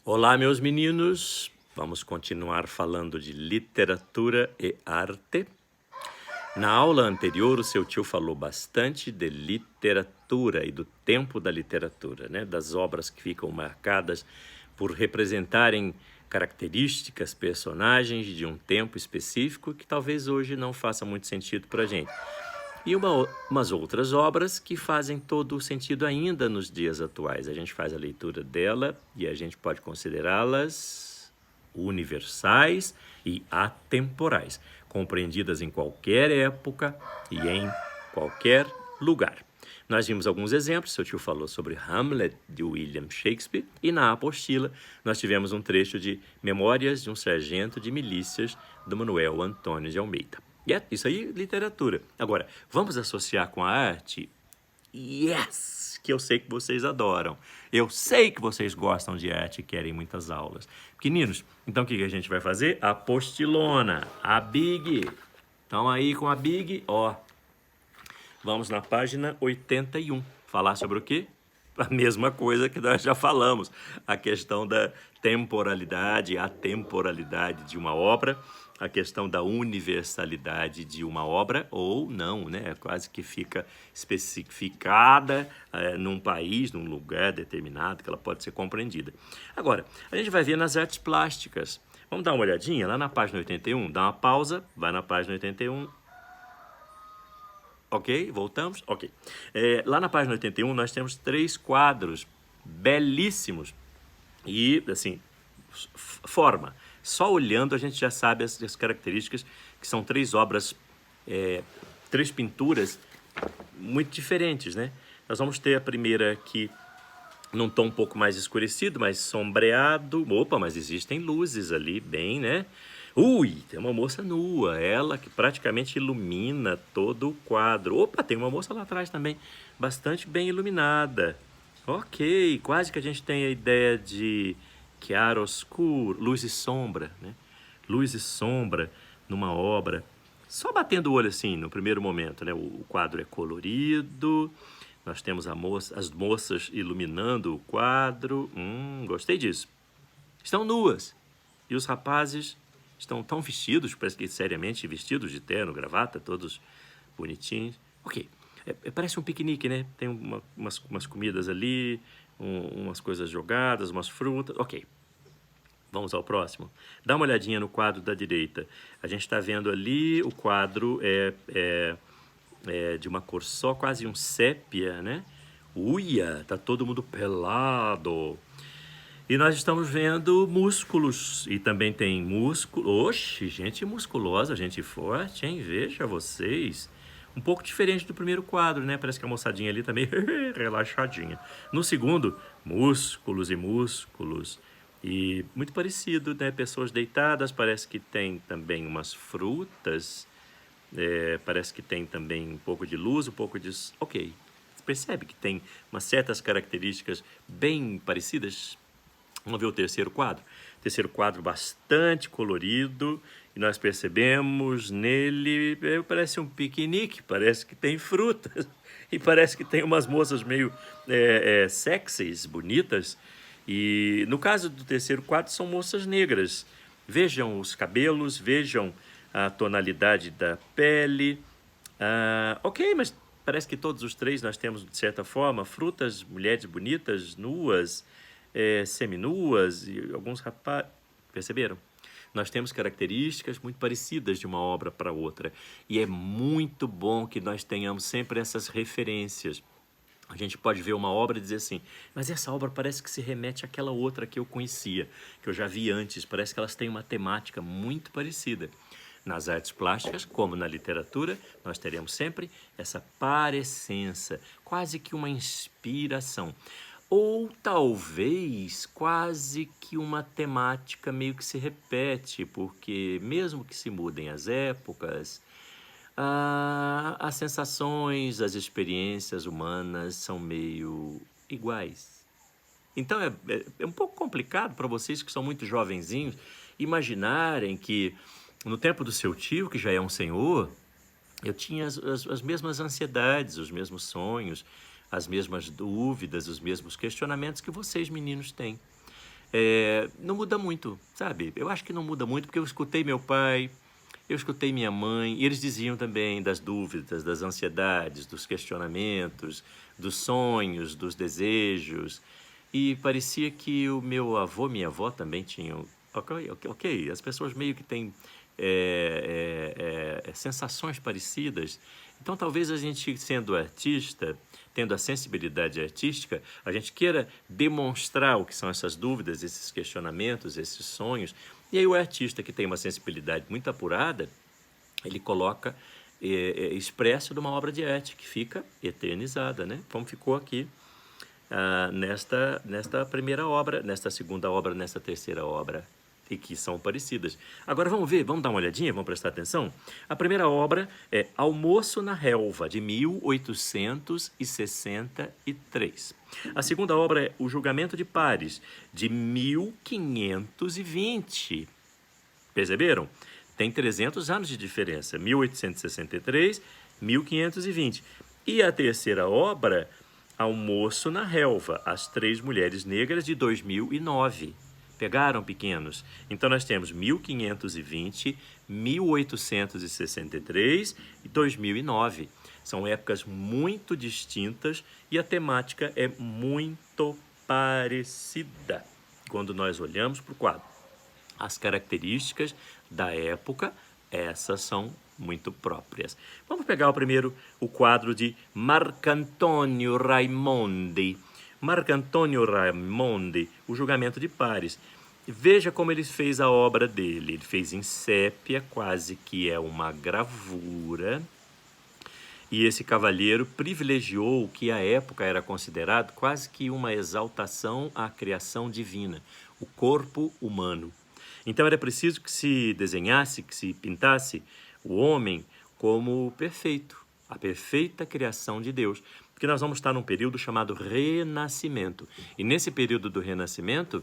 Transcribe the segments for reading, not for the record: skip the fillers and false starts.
Olá, meus meninos. Vamos continuar falando de literatura e arte. Na aula anterior, o seu tio falou bastante de literatura e do tempo da literatura, né? Das obras que ficam marcadas por representarem características, personagens de um tempo específico que talvez hoje não faça muito sentido para a gente. E umas outras obras que fazem todo o sentido ainda nos dias atuais. A gente faz a leitura dela e a gente pode considerá-las universais e atemporais, compreendidas em qualquer época e em qualquer lugar. Nós vimos alguns exemplos, seu tio falou sobre Hamlet, de William Shakespeare, e na apostila nós tivemos um trecho de Memórias de um Sargento de Milícias, do Manuel Antônio de Almeida. Isso aí, literatura. Agora, vamos associar com a arte? Yes! Que eu sei que vocês adoram. Eu sei que vocês gostam de arte e querem muitas aulas. Pequeninos, então o que a gente vai fazer? Apostilona, a Big. Então aí com a Big, ó. Vamos na página 81. Falar sobre o quê? A mesma coisa que nós já falamos. A questão da temporalidade, a temporalidade de uma obra, a questão da universalidade de uma obra, ou não, né? Quase que fica especificada num país, num lugar determinado, que ela pode ser compreendida. Agora, a gente vai ver nas artes plásticas. Vamos dar uma olhadinha lá na página 81? Dá uma pausa, vai na página 81. Ok, voltamos? Ok. Lá na página 81 nós temos 3 quadros belíssimos e, assim, forma. Só olhando a gente já sabe as características, que são 3 obras, 3 pinturas muito diferentes, né? Nós vamos ter a primeira aqui num tom um pouco mais escurecido, mais sombreado. Opa, mas existem luzes ali, bem, né? Ui, tem uma moça nua, ela que praticamente ilumina todo o quadro. Opa, tem uma moça lá atrás também, bastante bem iluminada. Ok, quase que a gente tem a ideia de chiaroscuro, luz e sombra, né? Luz e sombra numa obra. Só batendo o olho assim, no primeiro momento, né? O quadro é colorido, nós temos as moças iluminando o quadro. Gostei disso. Estão nuas. E os rapazes estão tão vestidos, parece que seriamente vestidos de terno, gravata, todos bonitinhos. Ok. Parece um piquenique, né? Tem umas comidas ali, umas coisas jogadas, umas frutas. Ok. Vamos ao próximo. Dá uma olhadinha no quadro da direita. A gente está vendo ali, o quadro é de uma cor só, quase um sépia, né? Uia, tá todo mundo pelado. E nós estamos vendo músculos, e também tem músculo. Oxe, gente musculosa, gente forte, hein? Veja vocês. Um pouco diferente do primeiro quadro, né? Parece que a moçadinha ali tá meio relaxadinha. No segundo, músculos e músculos. E muito parecido, né? Pessoas deitadas, parece que tem também umas frutas. Parece que tem também um pouco de luz, um pouco de... Ok, você percebe que tem umas certas características bem parecidas? Vamos ver o terceiro quadro. Terceiro quadro bastante colorido. E nós percebemos nele, parece um piquenique, parece que tem frutas. E parece que tem umas moças meio sexys, bonitas. E no caso do terceiro quadro são moças negras. Vejam os cabelos, vejam a tonalidade da pele. Ok, mas parece que todos os 3 nós temos, de certa forma, frutas, mulheres bonitas, nuas, seminuas e alguns rapazes. Perceberam? Nós temos características muito parecidas de uma obra para outra. E é muito bom que nós tenhamos sempre essas referências. A gente pode ver uma obra e dizer assim, mas essa obra parece que se remete àquela outra que eu conhecia, que eu já vi antes. Parece que elas têm uma temática muito parecida. Nas artes plásticas, como na literatura, nós teremos sempre essa parecença, quase que uma inspiração. Ou talvez quase que uma temática meio que se repete, porque mesmo que se mudem as épocas, as sensações, as experiências humanas são meio iguais. Então é um pouco complicado para vocês que são muito jovenzinhos imaginarem que no tempo do seu tio, que já é um senhor, eu tinha as mesmas ansiedades, os mesmos sonhos, as mesmas dúvidas, os mesmos questionamentos que vocês, meninos, têm. não muda muito, sabe? Eu acho que não muda muito porque eu escutei meu pai, eu escutei minha mãe, e eles diziam também das dúvidas, das ansiedades, dos questionamentos, dos sonhos, dos desejos. E parecia que o meu avô, minha avó também tinham. Ok, as pessoas meio que têm sensações parecidas. Então, talvez a gente, sendo artista, tendo a sensibilidade artística, a gente queira demonstrar o que são essas dúvidas, esses questionamentos, esses sonhos. E aí o artista que tem uma sensibilidade muito apurada, ele coloca expresso de uma obra de arte que fica eternizada, né? Como ficou aqui nesta primeira obra, nesta segunda obra, nesta terceira obra, e que são parecidas. Agora vamos ver, vamos dar uma olhadinha, vamos prestar atenção? A primeira obra é Almoço na Relva, de 1863. A segunda obra é O Julgamento de Paris, de 1520. Perceberam? Tem 300 anos de diferença, 1863, 1520. E a terceira obra, Almoço na Relva, As Três Mulheres Negras, de 2009. Pegaram, pequenos? Então, nós temos 1520, 1863 e 2009. São épocas muito distintas e a temática é muito parecida quando nós olhamos para o quadro. As características da época, essas são muito próprias. Vamos pegar o quadro de Marcantonio Raimondi. Marcantonio Raimondi, O Julgamento de Paris. Veja como ele fez a obra dele. Ele fez em sépia, quase que é uma gravura. E esse cavalheiro privilegiou o que à época era considerado quase que uma exaltação à criação divina, o corpo humano. Então era preciso que se desenhasse, que se pintasse o homem como perfeito, a perfeita criação de Deus. Porque nós vamos estar num período chamado Renascimento. E nesse período do Renascimento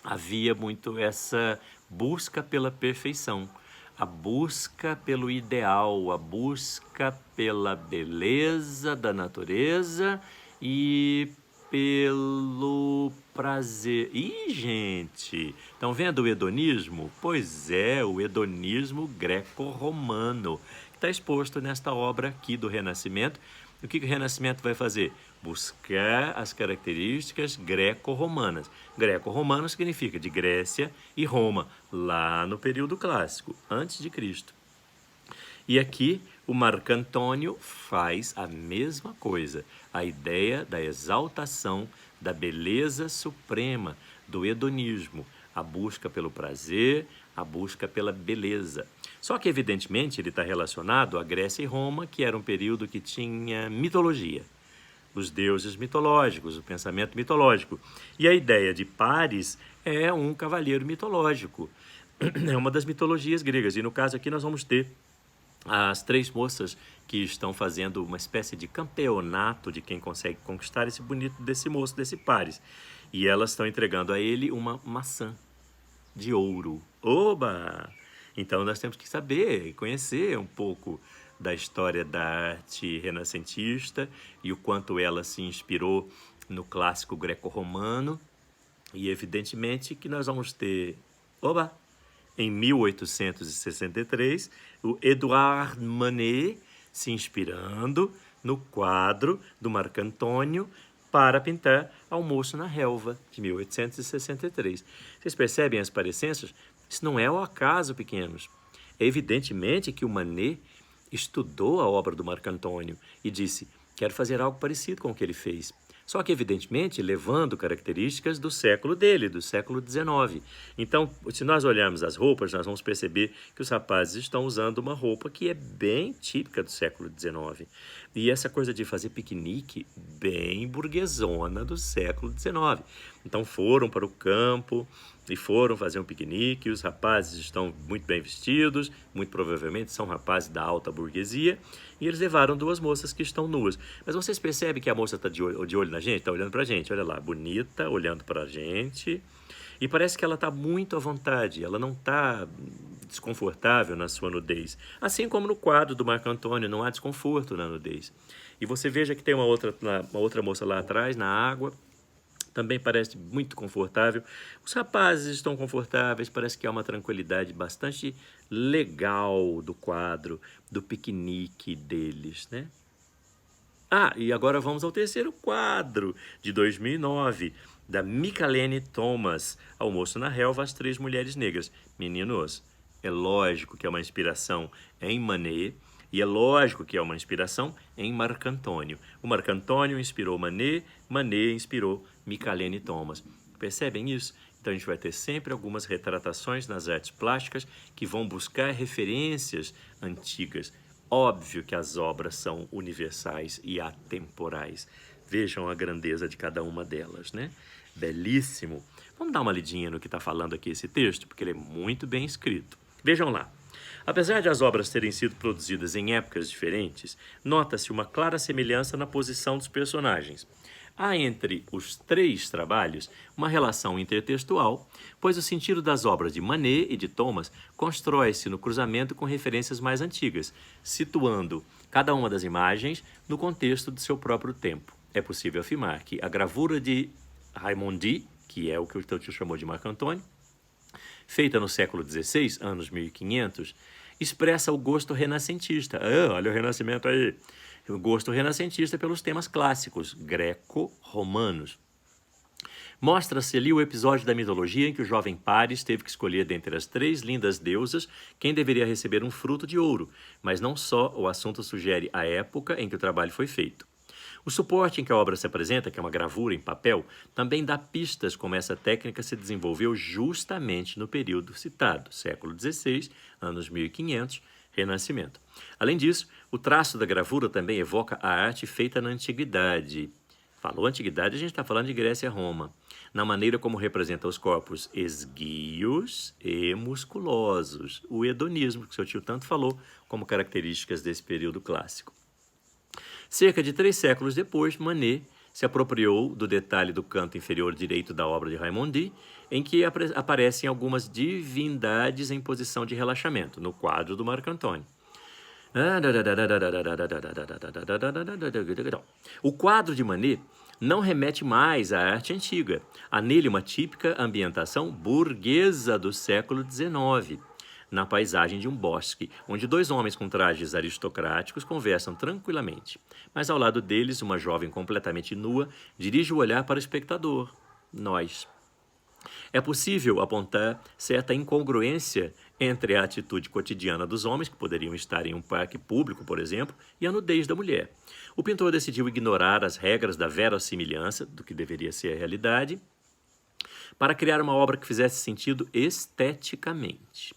havia muito essa busca pela perfeição, a busca pelo ideal, a busca pela beleza da natureza e pelo prazer. Ih, gente, estão vendo o hedonismo? Pois é, o hedonismo greco-romano, que está exposto nesta obra aqui do Renascimento. O que o Renascimento vai fazer? Buscar as características greco-romanas. Greco-romano significa de Grécia e Roma, lá no período clássico, antes de Cristo. E aqui o Marcantonio faz a mesma coisa, a ideia da exaltação da beleza suprema, do hedonismo, a busca pelo prazer, a busca pela beleza. Só que, evidentemente, ele está relacionado à Grécia e Roma, que era um período que tinha mitologia, os deuses mitológicos, o pensamento mitológico. E a ideia de Paris é um cavaleiro mitológico, é uma das mitologias gregas. E no caso aqui nós vamos ter as três moças que estão fazendo uma espécie de campeonato de quem consegue conquistar esse bonito desse moço, desse Paris. E elas estão entregando a ele uma maçã de ouro. Oba! Então nós temos que saber e conhecer um pouco da história da arte renascentista e o quanto ela se inspirou no clássico greco-romano. E evidentemente que nós vamos ter, em 1863, o Edouard Manet se inspirando no quadro do Marcantonio para pintar Almoço na Relva, de 1863. Vocês percebem as parecências? Isso não é ao acaso, pequenos. É evidentemente que o Manet estudou a obra do Marcantonio e disse, quero fazer algo parecido com o que ele fez. Só que, evidentemente, levando características do século dele, do século XIX. Então, se nós olharmos as roupas, nós vamos perceber que os rapazes estão usando uma roupa que é bem típica do século XIX. E essa coisa de fazer piquenique, bem burguesona do século XIX. Então, foram para o campo e foram fazer um piquenique. Os rapazes estão muito bem vestidos, muito provavelmente são rapazes da alta burguesia, e eles levaram duas moças que estão nuas. Mas vocês percebem que a moça está de olho na gente? Está olhando para a gente, olha lá, bonita, olhando para a gente. E parece que ela está muito à vontade, ela não está desconfortável na sua nudez. Assim como no quadro do Marcantonio, não há desconforto na nudez. E você veja que tem uma outra moça lá atrás, na água, Também parece muito confortável. Os rapazes estão confortáveis, parece que há uma tranquilidade bastante legal do quadro, do piquenique deles, né? Ah, e agora vamos ao terceiro quadro, de 2009, da Mickalene Thomas, Almoço na Relva, As Três Mulheres Negras. Meninos, é lógico que é uma inspiração em Manet, e é lógico que é uma inspiração em Marcantonio. O Marcantonio inspirou Manet, Manet inspirou Mickalene Thomas. Percebem isso? Então a gente vai ter sempre algumas retratações nas artes plásticas que vão buscar referências antigas. Óbvio que as obras são universais e atemporais. Vejam a grandeza de cada uma delas, né? Belíssimo. Vamos dar uma lidinha no que está falando aqui esse texto, porque ele é muito bem escrito. Vejam lá. Apesar de as obras terem sido produzidas em épocas diferentes, nota-se uma clara semelhança na posição dos personagens. Há entre os três trabalhos uma relação intertextual, pois o sentido das obras de Manet e de Thomas constrói-se no cruzamento com referências mais antigas, situando cada uma das imagens no contexto de seu próprio tempo. É possível afirmar que a gravura de Raimondi, que é o que o teu tio chamou de Marcantonio, feita no século XVI, anos 1500, expressa o gosto renascentista. Olha o renascimento aí! O gosto renascentista pelos temas clássicos, greco-romanos. Mostra-se ali o episódio da mitologia em que o jovem Paris teve que escolher dentre as três lindas deusas quem deveria receber um fruto de ouro, mas não só o assunto sugere a época em que o trabalho foi feito. O suporte em que a obra se apresenta, que é uma gravura em papel, também dá pistas como essa técnica se desenvolveu justamente no período citado, século XVI, anos 1500, Renascimento. Além disso, o traço da gravura também evoca a arte feita na Antiguidade. Falou Antiguidade, a gente está falando de Grécia e Roma, na maneira como representa os corpos esguios e musculosos, o hedonismo, que seu tio tanto falou, como características desse período clássico. Cerca de 3 séculos depois, Manet se apropriou do detalhe do canto inferior direito da obra de Raimondi, em que aparecem algumas divindades em posição de relaxamento, no quadro do Marcantonio. O quadro de Manet não remete mais à arte antiga. Há nele uma típica ambientação burguesa do século XIX, na paisagem de um bosque, onde 2 homens com trajes aristocráticos conversam tranquilamente. Mas ao lado deles, uma jovem completamente nua dirige o olhar para o espectador, nós. É possível apontar certa incongruência entre a atitude cotidiana dos homens, que poderiam estar em um parque público, por exemplo, e a nudez da mulher. O pintor decidiu ignorar as regras da verossimilhança, do que deveria ser a realidade, para criar uma obra que fizesse sentido esteticamente,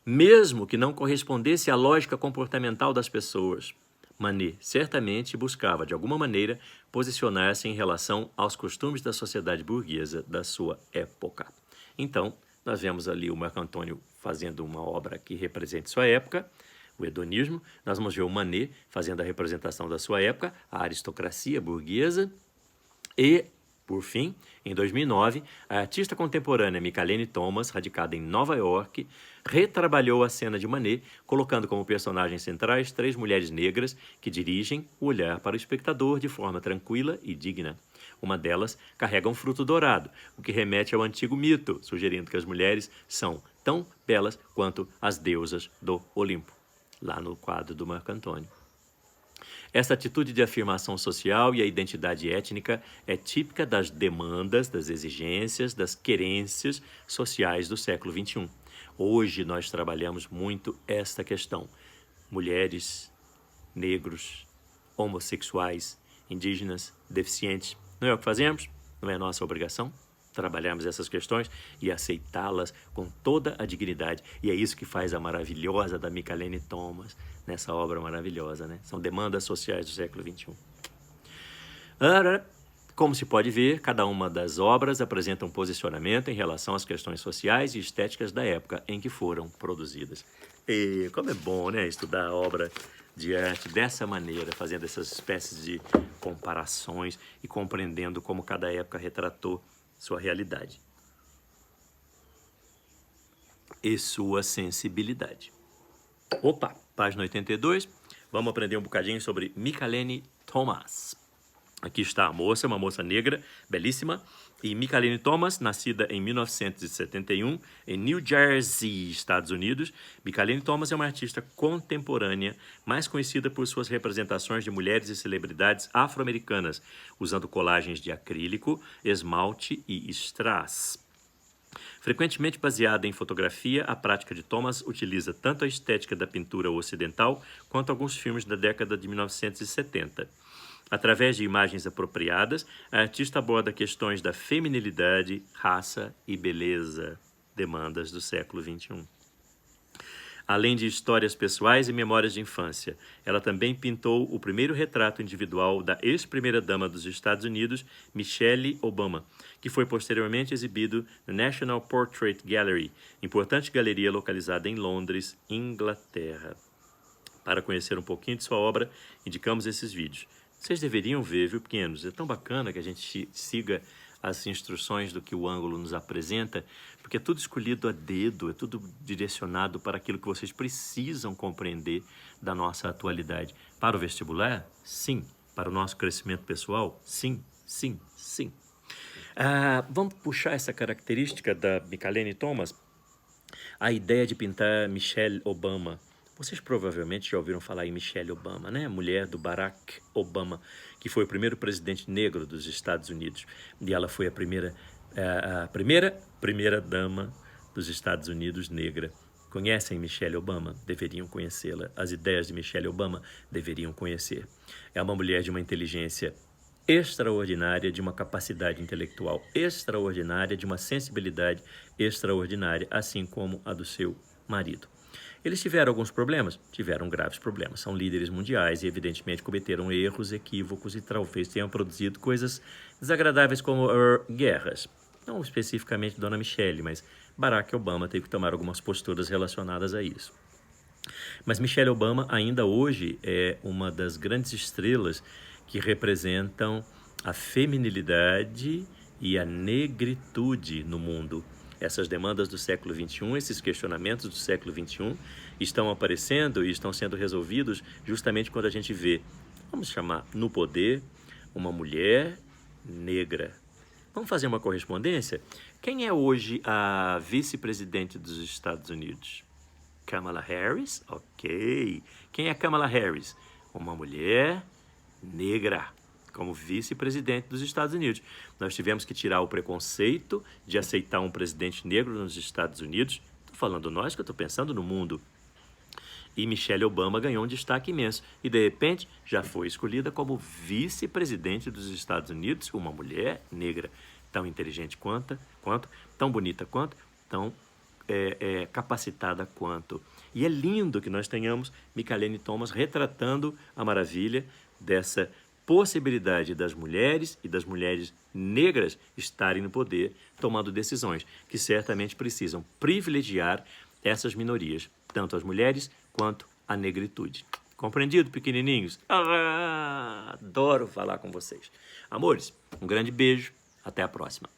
mesmo que não correspondesse à lógica comportamental das pessoas. Manet certamente buscava, de alguma maneira, posicionar-se em relação aos costumes da sociedade burguesa da sua época. Então, nós vemos ali o Marcantonio fazendo uma obra que represente sua época, o hedonismo. Nós vamos ver o Manet fazendo a representação da sua época, a aristocracia burguesa. E, por fim, em 2009, a artista contemporânea Mickalene Thomas, radicada em Nova York, retrabalhou a cena de Manet, colocando como personagens centrais 3 mulheres negras que dirigem o olhar para o espectador de forma tranquila e digna. Uma delas carrega um fruto dourado, o que remete ao antigo mito, sugerindo que as mulheres são tão belas quanto as deusas do Olimpo, lá no quadro do Marcantonio. Essa atitude de afirmação social e a identidade étnica é típica das demandas, das exigências, das querências sociais do século XXI. Hoje nós trabalhamos muito esta questão. Mulheres, negros, homossexuais, indígenas, deficientes. Não é o que fazemos? Não é nossa obrigação trabalharmos essas questões e aceitá-las com toda a dignidade. E é isso que faz a maravilhosa da Mickalene Thomas, nessa obra maravilhosa, né? São demandas sociais do século XXI. Como se pode ver, cada uma das obras apresenta um posicionamento em relação às questões sociais e estéticas da época em que foram produzidas. E como é bom, né, estudar a obra de arte dessa maneira, fazendo essas espécies de comparações e compreendendo como cada época retratou sua realidade e sua sensibilidade. Opa, página 82, vamos aprender um bocadinho sobre Mickalene Thomas. Aqui está a moça, uma moça negra, belíssima. E Mickalene Thomas, nascida em 1971, em New Jersey, Estados Unidos. Mickalene Thomas é uma artista contemporânea, mais conhecida por suas representações de mulheres e celebridades afro-americanas, usando colagens de acrílico, esmalte e strass. Frequentemente baseada em fotografia, a prática de Thomas utiliza tanto a estética da pintura ocidental quanto alguns filmes da década de 1970. Através de imagens apropriadas, a artista aborda questões da feminilidade, raça e beleza, demandas do século XXI. Além de histórias pessoais e memórias de infância, ela também pintou o primeiro retrato individual da ex-primeira-dama dos Estados Unidos, Michelle Obama, que foi posteriormente exibido no National Portrait Gallery, importante galeria localizada em Londres, Inglaterra. Para conhecer um pouquinho de sua obra, indicamos esses vídeos. Vocês deveriam ver, viu, pequenos? É tão bacana que a gente siga as instruções do que o ângulo nos apresenta, porque é tudo escolhido a dedo, é tudo direcionado para aquilo que vocês precisam compreender da nossa atualidade. Para o vestibular? Sim. Para o nosso crescimento pessoal? Sim, sim, sim. Vamos puxar essa característica da Mickalene Thomas? A ideia de pintar Michelle Obama. Vocês provavelmente já ouviram falar em Michelle Obama, né? Mulher do Barack Obama, que foi o primeiro presidente negro dos Estados Unidos. E ela foi a primeira dama dos Estados Unidos negra. Conhecem Michelle Obama? Deveriam conhecê-la. As ideias de Michelle Obama deveriam conhecer. É uma mulher de uma inteligência extraordinária, de uma capacidade intelectual extraordinária, de uma sensibilidade extraordinária, assim como a do seu marido. Eles tiveram alguns problemas? Tiveram graves problemas. São líderes mundiais e, evidentemente, cometeram erros, equívocos e talvez tenham produzido coisas desagradáveis como guerras. Não especificamente Dona Michelle, mas Barack Obama teve que tomar algumas posturas relacionadas a isso. Mas Michelle Obama ainda hoje é uma das grandes estrelas que representam a feminilidade e a negritude no mundo. Essas demandas do século XXI, esses questionamentos do século XXI estão aparecendo e estão sendo resolvidos justamente quando a gente vê, vamos chamar, no poder, uma mulher negra. Vamos fazer uma correspondência? Quem é hoje a vice-presidente dos Estados Unidos? Kamala Harris? Ok. Quem é Kamala Harris? Uma mulher negra, como vice-presidente dos Estados Unidos. Nós tivemos que tirar o preconceito de aceitar um presidente negro nos Estados Unidos. Estou falando nós, que eu estou pensando no mundo. E Michelle Obama ganhou um destaque imenso. E, de repente, já foi escolhida como vice-presidente dos Estados Unidos, uma mulher negra, tão inteligente quanto tão bonita quanto, tão capacitada quanto. E é lindo que nós tenhamos Mickalene Thomas retratando a maravilha dessa possibilidade das mulheres e das mulheres negras estarem no poder, tomando decisões que certamente precisam privilegiar essas minorias, tanto as mulheres quanto a negritude. Compreendido, pequenininhos? Adoro falar com vocês. Amores, um grande beijo, até a próxima.